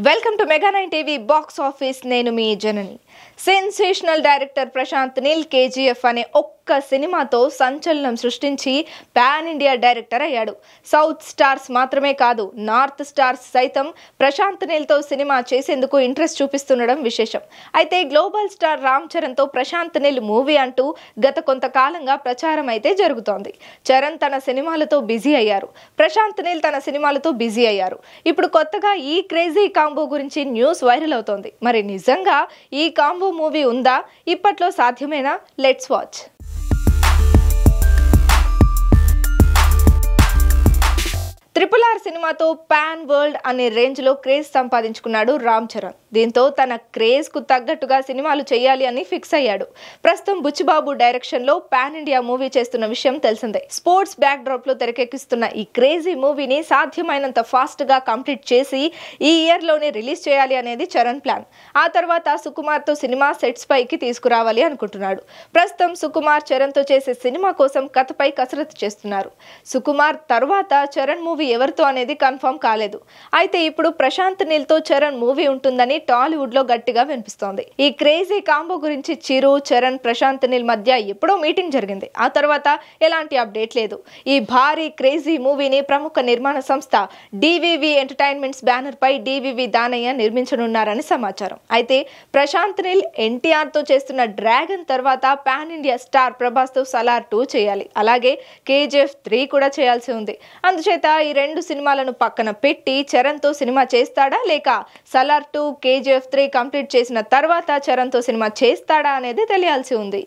Welcome to mega 9 TV box office. నేను మీ Janani. Sensational director Prashanth Neel KGF అనే ఒక్క సినిమాతో సంచలనం సృష్టించి పాన్ ఇండియా డైరెక్టర్ అయ్యాడు. సౌత్ స్టార్స్ మాత్రమే కాదు, నార్త్ స్టార్స్ సైతం ప్రశాంత్ నీల్తో సినిమా చేసేందుకు ఇంట్రెస్ట్ చూపిస్తుండడం విశేషం. అయితే గ్లోబల్ స్టార్ రామ్ చరణ్తో ప్రశాంత్ నీల్ మూవీ అంటూ గత కొంతకాలంగా ప్రచారం అయితే జరుగుతోంది. చరణ్ తన సినిమాలతో బిజీ అయ్యారు, ప్రశాంత్ నీల్ తన సినిమాలతో బిజీ అయ్యారు. ఇప్పుడు కొత్తగా ఈ క్రేజీ కాంబో గురించి న్యూస్ వైరల్ అవుతోంది. మరి నిజంగా ఈ కాంబో మూవీ ఉందా? ఇప్పట్లో సాధ్యమేనా? Let's watch. RRR సినిమాతో పాన్ వరల్డ్ అనే రేంజ్ లో క్రేజ్ సంపాదించుకున్నాడు రామ్ చరణ్. దీంతో తన క్రేజ్ కు తగ్గట్టుగా సినిమాలు చేయాలి అని ఫిక్స్ అయ్యాడు. ప్రస్తుతం బుచ్చిబాబు డైరెక్షన్ లో పాన్ ఇండియా మూవీ చేస్తున్న విషయం తెలిసిందే. స్పోర్ట్స్ బ్యాక్ డ్రాప్ లో తెరకెక్కిస్తున్న ఈ క్రేజీ మూవీని సాధ్యమైనంత ఫాస్ట్ గా కంప్లీట్ చేసి ఈ ఇయర్ లోనే రిలీజ్ చేయాలి అనేది చరణ్ ప్లాన్. ఆ తర్వాత సుకుమార్ తో సినిమా సెట్స్ పైకి తీసుకురావాలి అనుకుంటున్నాడు. ప్రస్తుతం సుకుమార్ చరణ్ తో చేసే సినిమా కోసం కథపై కసరత్తు చేస్తున్నారు. సుకుమార్ తర్వాత చరణ్ మూవీ ఎవరితో అనేది కన్ఫర్మ్ కాలేదు. అయితే ఇప్పుడు ప్రశాంత్ నీల్ తో చరణ్ మూవీ ఉంటుందని టాలీవుడ్ లో గట్టిగా వినిపిస్తోంది. ఈ క్రేజీ కాంబో గురించి చిరు, చరణ్, ప్రశాంత్ నీల్ మధ్య ఎప్పుడో మీటింగ్ జరిగింది. ఆ తర్వాత ఎలాంటి అప్డేట్ లేదు. ఈ భారీ క్రేజీ మూవీని ప్రముఖ నిర్మాణ సంస్థ డివివి ఎంటర్టైన్మెంట్స్ బ్యానర్ పై డివివి దానయ్య నిర్మించనున్నారని సమాచారం. అయితే ప్రశాంత్ నీల్ ఎన్టీఆర్ తో చేస్తున్న డ్రాగన్ తర్వాత పాన్ ఇండియా స్టార్ ప్రభాస్ తో సలార్ 2 చేయాలి. అలాగే KGF 3 కూడా చేయాల్సి ఉంది. అందుచేత ఈ రెండు సినిమాలను పక్కన పెట్టి చరణ్ తో సినిమా చేస్తాడా, లేక సలార్ 2, KGF 3 కంప్లీట్ చేసిన తర్వాత చరణ్ తో సినిమా చేస్తాడా అనేది తెలియాల్సి ఉంది.